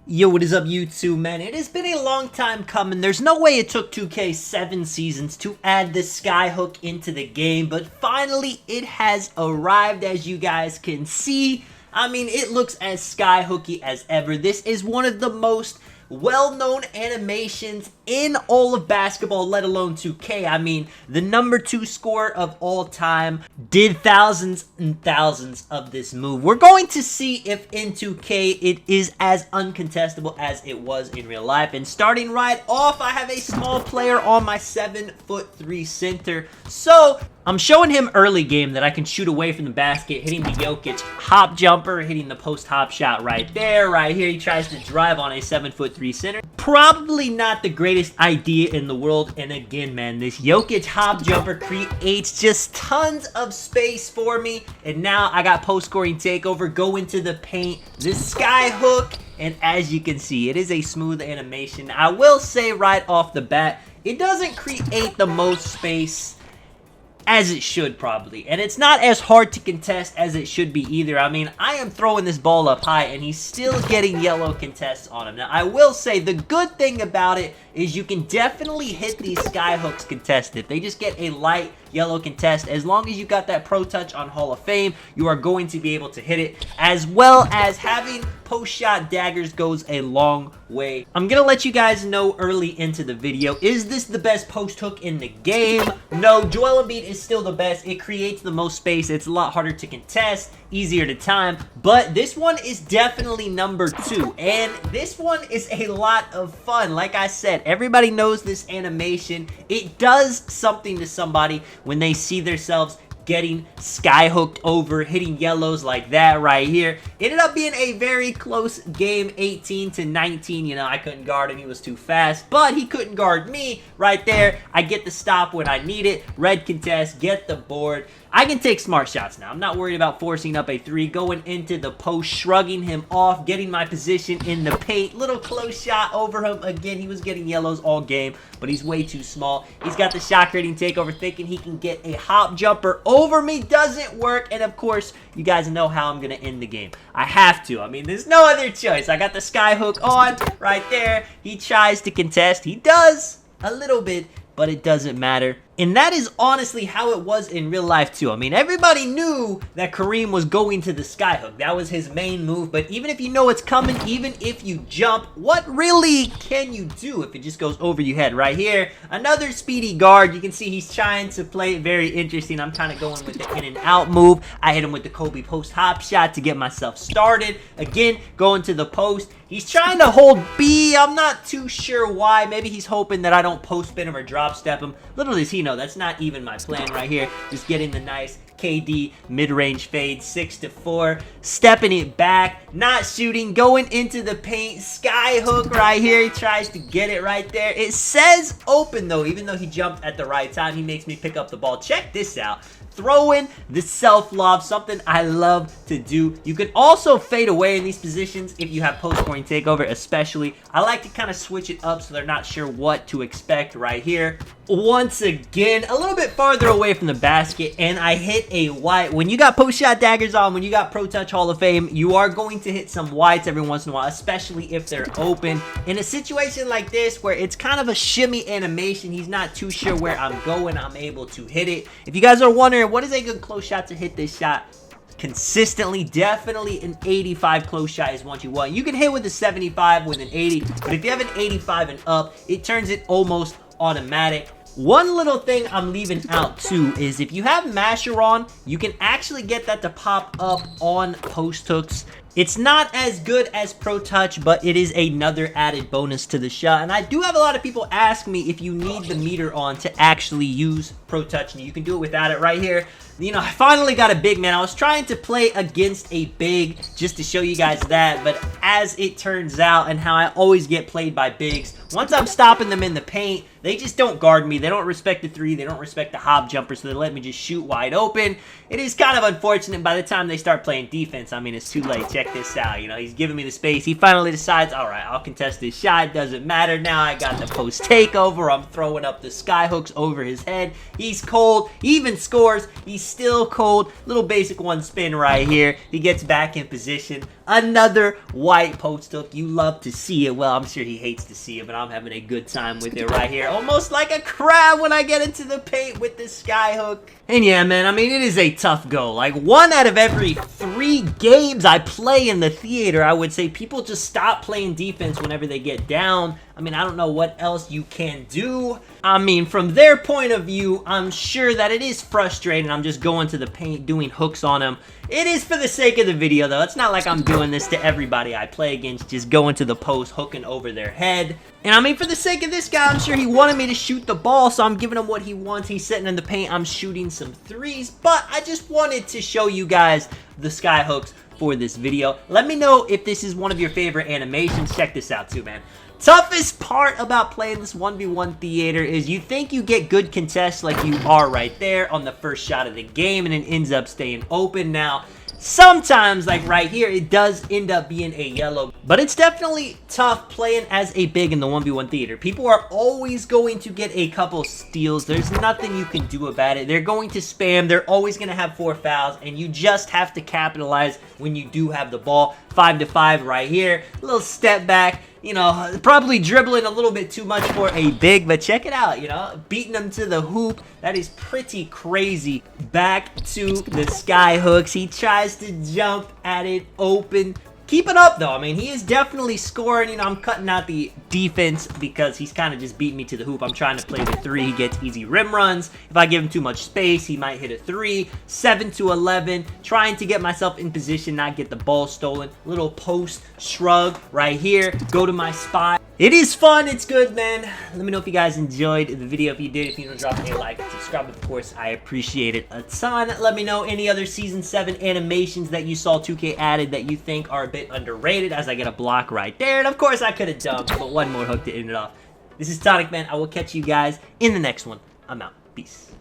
Yo, what is up, YouTube, man? It has been a long time coming. There's no way it took 2K 7 seasons to add the Skyhook into the game, but finally it has arrived, as you guys can see. I mean, it looks as Skyhooky as ever. This is one of the most well-known animations in all of basketball, let alone 2K. I mean, the #2 scorer of all time did thousands and thousands of this move. We're going to see if in 2K it is as uncontestable as it was in real life. And starting right off, I have a small player on my 7'3" center. So I'm showing him early game that I can shoot away from the basket, hitting the Jokic hop jumper, hitting the post hop shot right there. Right here, he tries to drive on a 7'3" center. Probably not the greatest idea in the world. And again, man, this Jokic hop jumper creates just tons of space for me. And now I got post scoring takeover, go into the paint, this Skyhook, and as you can see, it is a smooth animation. I will say right off the bat, it doesn't create the most space as it should probably, and it's not as hard to contest as it should be either. I mean, I am throwing this ball up high and he's still getting yellow contests on him. Now, I will say the good thing about it is you can definitely hit these Skyhooks contested. They just get a light yellow contest. As long as you got that Pro Touch on Hall of Fame, you are going to be able to hit it, as well as having post shot daggers goes a long way. I'm gonna let you guys know early into the video, is this the best post hook in the game? No, Joel Embiid is still the best. It creates the most space. It's a lot harder to contest, easier to time, but this one is definitely #2, and this one is a lot of fun. Like I said, everybody knows this animation. It does something to somebody when they see themselves getting Skyhooked over, hitting yellows like that right here. Ended up being a very close game, 18-19. You know, I couldn't guard him. He was too fast, but he couldn't guard me right there. I get the stop when I need it. Red contest, get the board. I can take smart shots now. I'm not worried about forcing up a 3, going into the post, shrugging him off, getting my position in the paint. Little close shot over him. Again, he was getting yellows all game, but he's way too small. He's got the shot creating takeover, thinking he can get a hop jumper over me. Doesn't work, and of course, you guys know how I'm going to end the game. I have to. I mean, there's no other choice. I got the Skyhook on right there. He tries to contest. He does a little bit, but it doesn't matter. And that is honestly how it was in real life too. I mean, everybody knew that Kareem was going to the Skyhook. That was his main move. But even if you know it's coming, even if you jump, what really can you do if it just goes over your head? Right here, another speedy guard. You can see he's trying to play it very interesting. I'm kind of going with the in and out move. I hit him with the Kobe post hop shot to get myself started. Again, going to the post. He's trying to hold B. I'm not too sure why. Maybe he's hoping that I don't post spin him or drop step him. Little does he know, that's not even my plan right here. Just getting the nice KD mid-range fade, 6-4, stepping it back, not shooting, going into the paint, Skyhook right here. He tries to get it right there. It says open though, even though he jumped at the right time. He makes me pick up the ball. Check this out. Throwing the self-lob, something I love to do. You can also fade away in these positions if you have post-scoring takeover, especially. I like to kind of switch it up so they're not sure what to expect right here. Once again, a little bit farther away from the basket, and I hit a white. When you got post-shot daggers on, when you got Pro Touch Hall of Fame, you are going to hit some whites every once in a while, especially if they're open. In a situation like this, where it's kind of a shimmy animation, he's not too sure where I'm going, I'm able to hit it. If you guys are wondering, what is a good close shot to hit this shot consistently? Definitely an 85 close shot is what you want. You can hit with a 75, with an 80, but if you have an 85 and up, it turns it almost automatic. One little thing I'm leaving out too is if you have Masher on, you can actually get that to pop up on post hooks. It's not as good as Pro Touch, but it is another added bonus to the shot. And I do have a lot of people ask me if you need the meter on to actually use Pro Touch, and you can do it without it right here. You know, I finally got a big man. I was trying to play against a big just to show you guys that, but as it turns out, and how I always get played by bigs, once I'm stopping them in the paint, they just don't guard me. They don't respect the 3. They don't respect the hop jumper, so they let me just shoot wide open. It is kind of unfortunate by the time they start playing defense. I mean, it's too late. Check check this out. You know, he's giving me the space. He finally decides, all right, I'll contest this shot. Doesn't matter now. I got the post takeover. I'm throwing up the skyhooks over his head. He's cold. He even scores. He's still cold. Little basic one spin right here. He gets back in position. Another white post hook. You love to see it. Well, I'm sure he hates to see it, but I'm having a good time with it right here. Almost like a crab when I get into the paint with the skyhook. And yeah, man, I mean, it is a tough go. Like, 1 out of every 3 games I play in the theater, I would say people just stop playing defense whenever they get down. I mean, I don't know what else you can do. I mean, from their point of view, I'm sure that it is frustrating. I'm just going to the paint, doing hooks on them. It is for the sake of the video, though. It's not like I'm doing this to everybody I play against, just going to the post, hooking over their head. And I mean, for the sake of this guy, I'm sure he wanted me to shoot the ball, so I'm giving him what he wants. He's sitting in the paint. I'm shooting some threes, but I just wanted to show you guys the skyhooks for this video. Let me know if this is one of your favorite animations. Check this out too, man. Toughest part about playing this 1v1 theater is you think you get good contests like you are right there on the first shot of the game, and it ends up staying open. Now, sometimes, like right here, it does end up being a yellow, but it's definitely tough playing as a big in the 1v1 theater. People are always going to get a couple steals. There's nothing you can do about it. They're going to spam. They're always going to have 4 fouls, and you just have to capitalize when you do have the ball. 5-5 right here. A little step back. You know, probably dribbling a little bit too much for a big, but check it out, you know, beating them to the hoop. That is pretty crazy. Back to the skyhooks. He tries to jump at it open. Keep it up, though. I mean, he is definitely scoring. You know, I'm cutting out the defense because he's kind of just beating me to the hoop. I'm trying to play the 3. He gets easy rim runs. If I give him too much space, he might hit a 3. 7-11. Trying to get myself in position, not get the ball stolen. Little post shrug right here. Go to my spot. It is fun. It's good, man. Let me know if you guys enjoyed the video. If you did, if you want to drop a like and subscribe, of course, I appreciate it a ton. Let me know any other Season 7 animations that you saw 2K added that you think are a bit underrated, as I get a block right there. And, of course, I could have dumped, but one more hook to end it off. This is Tonic Man. I will catch you guys in the next one. I'm out. Peace.